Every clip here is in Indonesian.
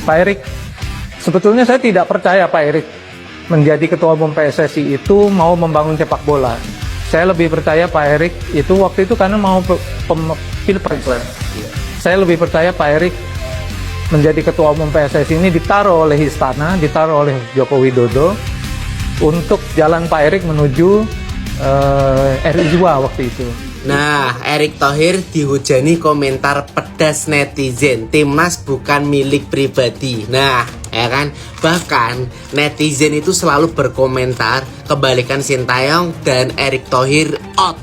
Pak Erik, sebetulnya saya tidak percaya Pak Erik menjadi ketua umum PSSI itu mau membangun sepak bola. Saya lebih percaya Pak Erik itu waktu itu karena mau pilpres. Saya lebih percaya Pak Erik menjadi ketua umum PSSI ini ditaruh oleh istana, ditaruh oleh Joko Widodo untuk jalan Pak Erik menuju RI2 waktu itu. Nah, Erick Thohir dihujani komentar pedas netizen, timnas bukan milik pribadi. Nah, ya kan, bahkan netizen itu selalu berkomentar kebalikan Sintayong dan Erick Thohir out.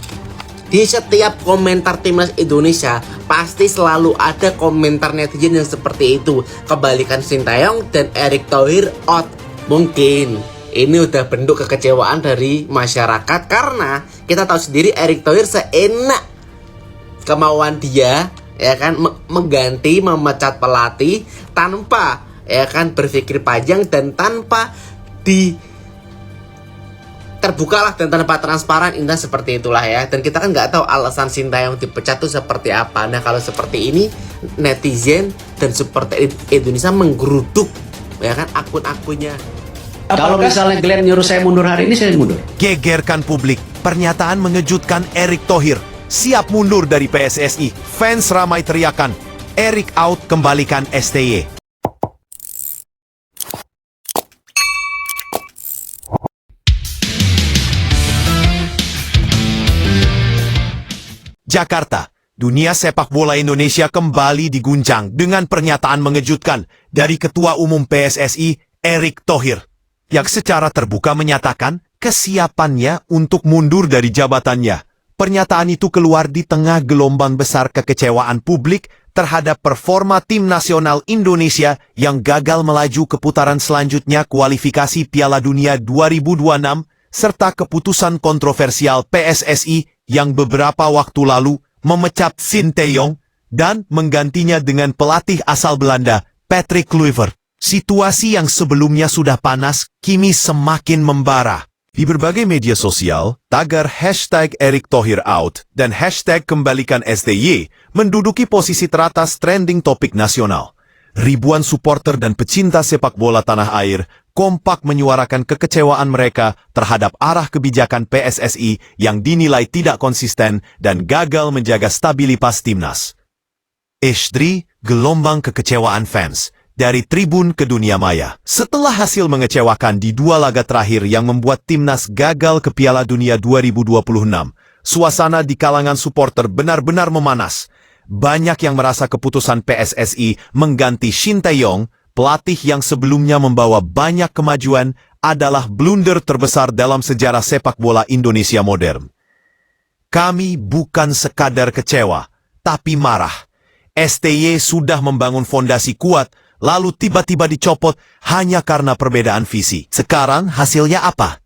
Di setiap komentar timnas Indonesia pasti selalu ada komentar netizen yang seperti itu, kebalikan Sintayong dan Erick Thohir out. Mungkin ini udah bentuk kekecewaan dari masyarakat karena kita tahu sendiri Erick Thohir seenak kemauan dia, ya kan, mengganti, memecat pelatih tanpa, ya kan, berpikir panjang dan tanpa terbukalah dan tanpa transparan. Indah seperti itulah ya. Dan kita kan nggak tahu alasan Sintayong dipecat itu seperti apa. Nah, kalau seperti ini netizen dan supporter Indonesia menggeruduk, ya kan, akun-akunnya. Kalau misalnya Glenn nyuruh saya mundur hari ini, saya mundur. Gegerkan publik, pernyataan mengejutkan Erick Thohir. Siap mundur dari PSSI. Fans ramai teriakan, Erick out, kembalikan STY. Jakarta, dunia sepak bola Indonesia kembali diguncang dengan pernyataan mengejutkan dari Ketua Umum PSSI, Erick Thohir, yang secara terbuka menyatakan kesiapannya untuk mundur dari jabatannya. Pernyataan itu keluar di tengah gelombang besar kekecewaan publik terhadap performa tim nasional Indonesia yang gagal melaju ke putaran selanjutnya kualifikasi Piala Dunia 2026, serta keputusan kontroversial PSSI yang beberapa waktu lalu memecat Sintayong dan menggantinya dengan pelatih asal Belanda, Patrick Kluivert. Situasi yang sebelumnya sudah panas, kini semakin membara. Di berbagai media sosial, tagar hashtag Erick Thohir out dan hashtag kembalikan STY menduduki posisi teratas trending topik nasional. Ribuan supporter dan pecinta sepak bola tanah air kompak menyuarakan kekecewaan mereka terhadap arah kebijakan PSSI yang dinilai tidak konsisten dan gagal menjaga stabilitas timnas. Ishtri, gelombang kekecewaan fans dari tribun ke dunia maya. Setelah hasil mengecewakan di dua laga terakhir yang membuat timnas gagal ke Piala Dunia 2026, suasana di kalangan supporter benar-benar memanas. Banyak yang merasa keputusan PSSI mengganti Sintayong, pelatih yang sebelumnya membawa banyak kemajuan, adalah blunder terbesar dalam sejarah sepak bola Indonesia modern. Kami bukan sekadar kecewa, tapi marah. STY sudah membangun fondasi kuat, lalu tiba-tiba dicopot hanya karena perbedaan visi. Sekarang hasilnya apa?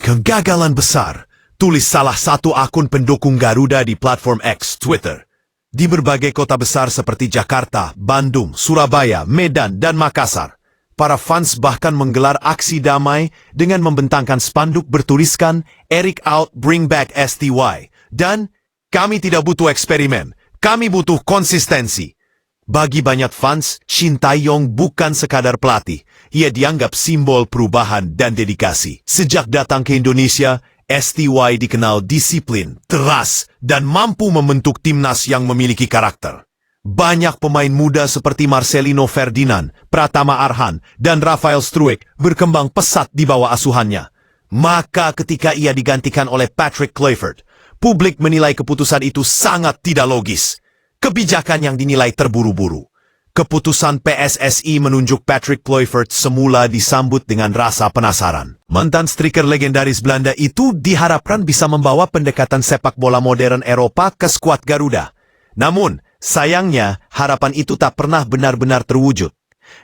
Kegagalan besar, tulis salah satu akun pendukung Garuda di platform X, Twitter. Di berbagai kota besar seperti Jakarta, Bandung, Surabaya, Medan, dan Makassar, para fans bahkan menggelar aksi damai dengan membentangkan spanduk bertuliskan Erick out, bring back STY, dan kami tidak butuh eksperimen, kami butuh konsistensi. Bagi banyak fans, Sintayong bukan sekadar pelatih. Ia dianggap simbol perubahan dan dedikasi. Sejak datang ke Indonesia, STY dikenal disiplin, teras, dan mampu membentuk timnas yang memiliki karakter. Banyak pemain muda seperti Marcelino Ferdinand, Pratama Arhan, dan Rafael Struijk berkembang pesat di bawah asuhannya. Maka ketika ia digantikan oleh Patrick Kluivert, publik menilai keputusan itu sangat tidak logis. Kebijakan yang dinilai terburu-buru. Keputusan PSSI menunjuk Patrick Kluivert semula disambut dengan rasa penasaran. Mantan striker legendaris Belanda itu diharapkan bisa membawa pendekatan sepak bola modern Eropa ke skuad Garuda. Namun, sayangnya harapan itu tak pernah benar-benar terwujud.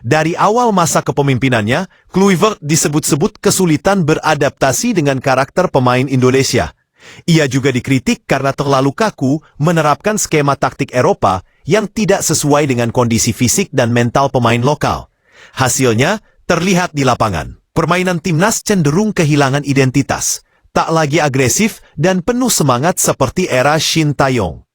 Dari awal masa kepemimpinannya, Kluivert disebut-sebut kesulitan beradaptasi dengan karakter pemain Indonesia. Ia juga dikritik karena terlalu kaku menerapkan skema taktik Eropa yang tidak sesuai dengan kondisi fisik dan mental pemain lokal. Hasilnya terlihat di lapangan. Permainan timnas cenderung kehilangan identitas, tak lagi agresif dan penuh semangat seperti era Sintayong.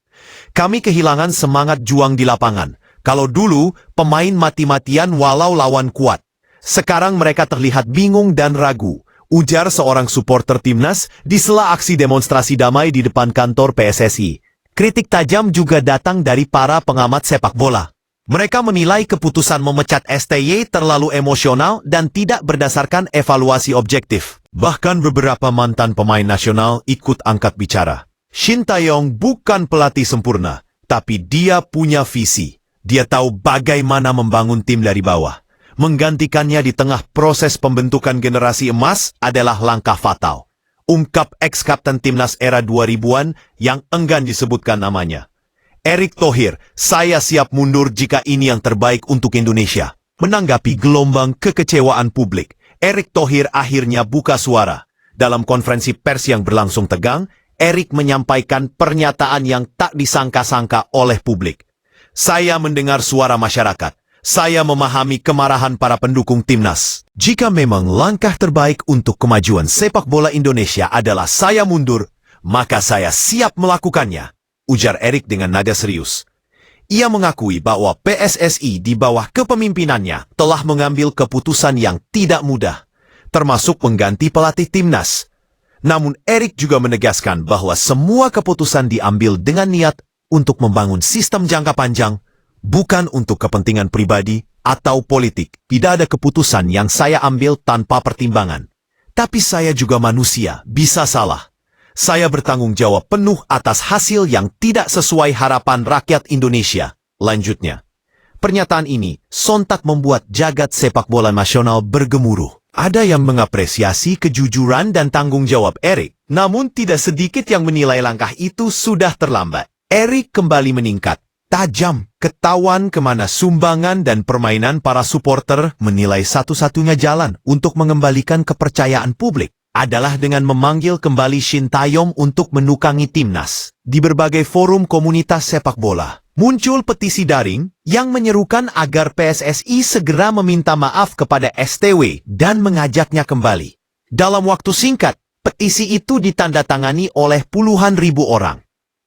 Kami kehilangan semangat juang di lapangan. Kalau dulu, pemain mati-matian walau lawan kuat. Sekarang mereka terlihat bingung dan ragu, ujar seorang supporter timnas di sela aksi demonstrasi damai di depan kantor PSSI. Kritik tajam juga datang dari para pengamat sepak bola. Mereka menilai keputusan memecat STY terlalu emosional dan tidak berdasarkan evaluasi objektif. Bahkan beberapa mantan pemain nasional ikut angkat bicara. Shin Tae-yong bukan pelatih sempurna, tapi dia punya visi. Dia tahu bagaimana membangun tim dari bawah. Menggantikannya di tengah proses pembentukan generasi emas adalah langkah fatal. Ungkap ex-kapten timnas era 2000-an yang enggan disebutkan namanya. Erick Thohir, saya siap mundur jika ini yang terbaik untuk Indonesia. Menanggapi gelombang kekecewaan publik, Erick Thohir akhirnya buka suara. Dalam konferensi pers yang berlangsung tegang, Erick menyampaikan pernyataan yang tak disangka-sangka oleh publik. Saya mendengar suara masyarakat. Saya memahami kemarahan para pendukung timnas. Jika memang langkah terbaik untuk kemajuan sepak bola Indonesia adalah saya mundur, maka saya siap melakukannya, ujar Erick dengan nada serius. Ia mengakui bahwa PSSI di bawah kepemimpinannya telah mengambil keputusan yang tidak mudah, termasuk mengganti pelatih timnas. Namun Erick juga menegaskan bahwa semua keputusan diambil dengan niat untuk membangun sistem jangka panjang, bukan untuk kepentingan pribadi atau politik. Tidak ada keputusan yang saya ambil tanpa pertimbangan. Tapi saya juga manusia, bisa salah. Saya bertanggung jawab penuh atas hasil yang tidak sesuai harapan rakyat Indonesia. Lanjutnya, pernyataan ini sontak membuat jagat sepak bola nasional bergemuruh. Ada yang mengapresiasi kejujuran dan tanggung jawab Erick, namun tidak sedikit yang menilai langkah itu sudah terlambat. Erick kembali meningkat tajam, ketahuan kemana sumbangan dan permainan para supporter. Menilai satu-satunya jalan untuk mengembalikan kepercayaan publik adalah dengan memanggil kembali Shin Tae-yong untuk menukangi timnas. Di berbagai forum komunitas sepak bola, muncul petisi daring yang menyerukan agar PSSI segera meminta maaf kepada STW dan mengajaknya kembali. Dalam waktu singkat, petisi itu ditandatangani oleh puluhan ribu orang.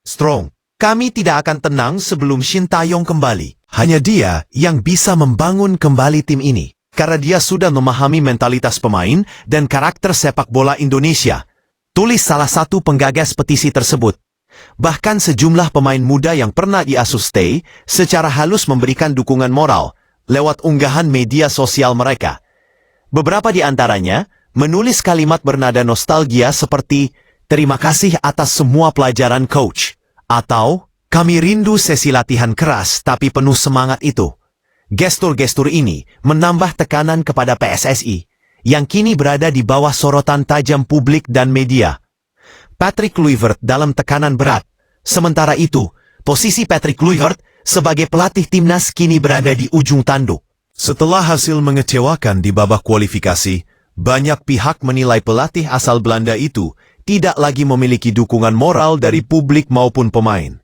Strong. Kami tidak akan tenang sebelum Shin Tae-yong kembali. Hanya dia yang bisa membangun kembali tim ini. Karena dia sudah memahami mentalitas pemain dan karakter sepak bola Indonesia. Tulis salah satu penggagas petisi tersebut. Bahkan sejumlah pemain muda yang pernah diasuh Stay secara halus memberikan dukungan moral lewat unggahan media sosial mereka. Beberapa di antaranya menulis kalimat bernada nostalgia seperti, "Terima kasih atas semua pelajaran coach." Atau, "Kami rindu sesi latihan keras tapi penuh semangat itu." Gestur-gestur ini menambah tekanan kepada PSSI, yang kini berada di bawah sorotan tajam publik dan media. Patrick Kluivert dalam tekanan berat. Sementara itu, posisi Patrick Kluivert sebagai pelatih timnas kini berada di ujung tanduk. Setelah hasil mengecewakan di babak kualifikasi, banyak pihak menilai pelatih asal Belanda itu tidak lagi memiliki dukungan moral dari publik maupun pemain.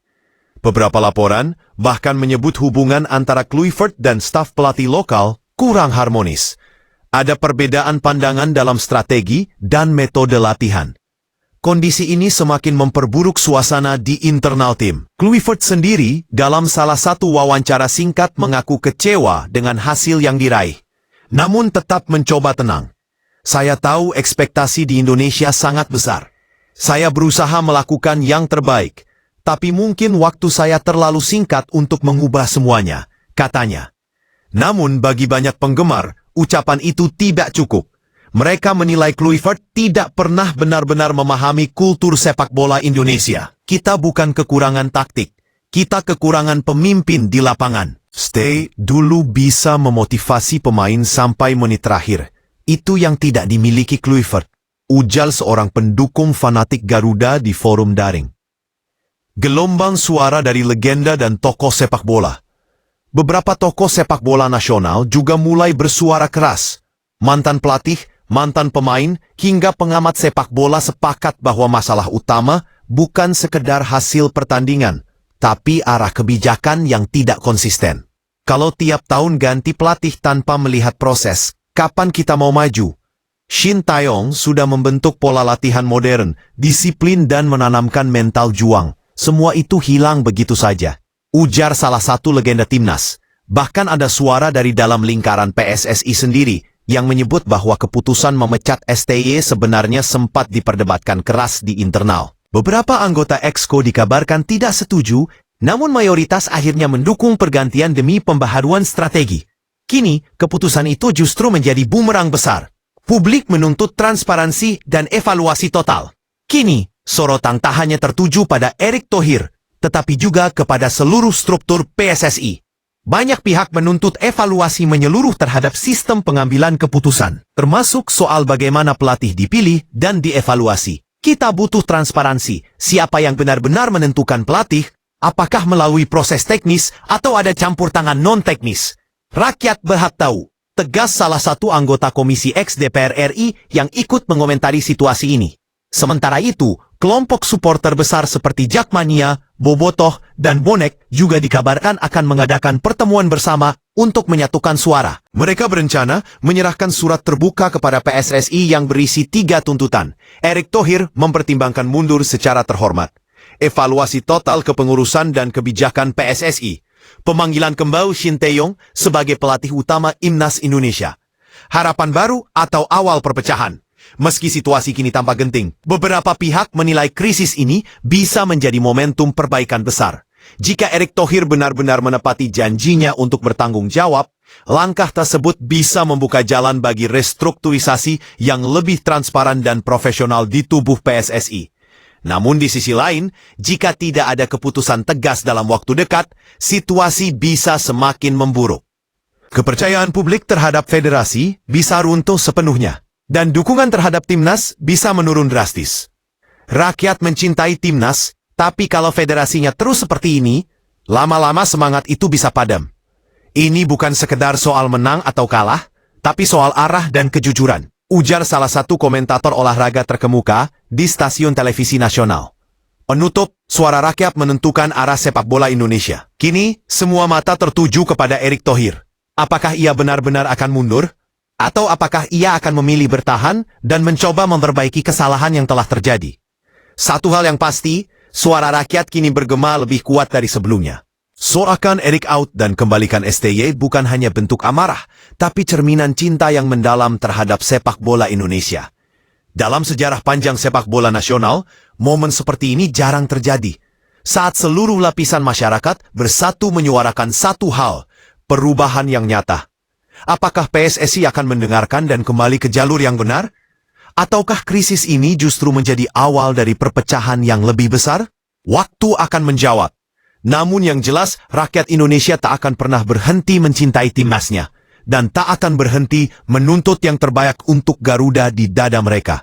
Beberapa laporan bahkan menyebut hubungan antara Kluivert dan staf pelatih lokal kurang harmonis. Ada perbedaan pandangan dalam strategi dan metode latihan. Kondisi ini semakin memperburuk suasana di internal tim. Kluivert sendiri dalam salah satu wawancara singkat mengaku kecewa dengan hasil yang diraih. Namun tetap mencoba tenang. Saya tahu ekspektasi di Indonesia sangat besar. Saya berusaha melakukan yang terbaik, tapi mungkin waktu saya terlalu singkat untuk mengubah semuanya, katanya. Namun bagi banyak penggemar, ucapan itu tidak cukup. Mereka menilai Kluivert tidak pernah benar-benar memahami kultur sepak bola Indonesia. Kita bukan kekurangan taktik, kita kekurangan pemimpin di lapangan. Stay dulu bisa memotivasi pemain sampai menit terakhir. Itu yang tidak dimiliki Kluivert, ujar seorang pendukung fanatik Garuda di forum daring. Gelombang suara dari legenda dan tokoh sepak bola. Beberapa tokoh sepak bola nasional juga mulai bersuara keras. Mantan pelatih, mantan pemain, hingga pengamat sepak bola sepakat bahwa masalah utama bukan sekedar hasil pertandingan, tapi arah kebijakan yang tidak konsisten. Kalau tiap tahun ganti pelatih tanpa melihat proses, kapan kita mau maju? Shin Tae-yong sudah membentuk pola latihan modern, disiplin dan menanamkan mental juang. Semua itu hilang begitu saja, ujar salah satu legenda timnas. Bahkan ada suara dari dalam lingkaran PSSI sendiri yang menyebut bahwa keputusan memecat STY sebenarnya sempat diperdebatkan keras di internal. Beberapa anggota Exco dikabarkan tidak setuju, namun mayoritas akhirnya mendukung pergantian demi pembaharuan strategi. Kini, keputusan itu justru menjadi bumerang besar. Publik menuntut transparansi dan evaluasi total. Kini, sorotan tak hanya tertuju pada Erick Thohir, tetapi juga kepada seluruh struktur PSSI. Banyak pihak menuntut evaluasi menyeluruh terhadap sistem pengambilan keputusan, termasuk soal bagaimana pelatih dipilih dan dievaluasi. Kita butuh transparansi, siapa yang benar-benar menentukan pelatih, apakah melalui proses teknis atau ada campur tangan non-teknis. Rakyat berhak tahu, tegas salah satu anggota Komisi X DPR RI yang ikut mengomentari situasi ini. Sementara itu, kelompok supporter besar seperti Jakmania, Bobotoh, dan Bonek juga dikabarkan akan mengadakan pertemuan bersama untuk menyatukan suara. Mereka berencana menyerahkan surat terbuka kepada PSSI yang berisi 3 tuntutan. Erick Thohir mempertimbangkan mundur secara terhormat. Evaluasi total kepengurusan dan kebijakan PSSI. Pemanggilan kembali Shin Tae-yong sebagai pelatih utama Timnas Indonesia. Harapan baru atau awal perpecahan. Meski situasi kini tampak genting, beberapa pihak menilai krisis ini bisa menjadi momentum perbaikan besar. Jika Erick Thohir benar-benar menepati janjinya untuk bertanggung jawab, langkah tersebut bisa membuka jalan bagi restrukturisasi yang lebih transparan dan profesional di tubuh PSSI. Namun di sisi lain, jika tidak ada keputusan tegas dalam waktu dekat, situasi bisa semakin memburuk. Kepercayaan publik terhadap federasi bisa runtuh sepenuhnya. Dan dukungan terhadap Timnas bisa menurun drastis. Rakyat mencintai Timnas, tapi kalau federasinya terus seperti ini, lama-lama semangat itu bisa padam. Ini bukan sekedar soal menang atau kalah, tapi soal arah dan kejujuran, ujar salah satu komentator olahraga terkemuka di stasiun televisi nasional. Penutup, suara rakyat menentukan arah sepak bola Indonesia. Kini, semua mata tertuju kepada Erick Thohir. Apakah ia benar-benar akan mundur? Atau apakah ia akan memilih bertahan dan mencoba memperbaiki kesalahan yang telah terjadi? Satu hal yang pasti, suara rakyat kini bergema lebih kuat dari sebelumnya. Soakan Erick out dan kembalikan STY bukan hanya bentuk amarah, tapi cerminan cinta yang mendalam terhadap sepak bola Indonesia. Dalam sejarah panjang sepak bola nasional, momen seperti ini jarang terjadi. Saat seluruh lapisan masyarakat bersatu menyuarakan satu hal, perubahan yang nyata. Apakah PSSI akan mendengarkan dan kembali ke jalur yang benar? Ataukah krisis ini justru menjadi awal dari perpecahan yang lebih besar? Waktu akan menjawab. Namun yang jelas, rakyat Indonesia tak akan pernah berhenti mencintai timnasnya. Dan tak akan berhenti menuntut yang terbaik untuk Garuda di dada mereka.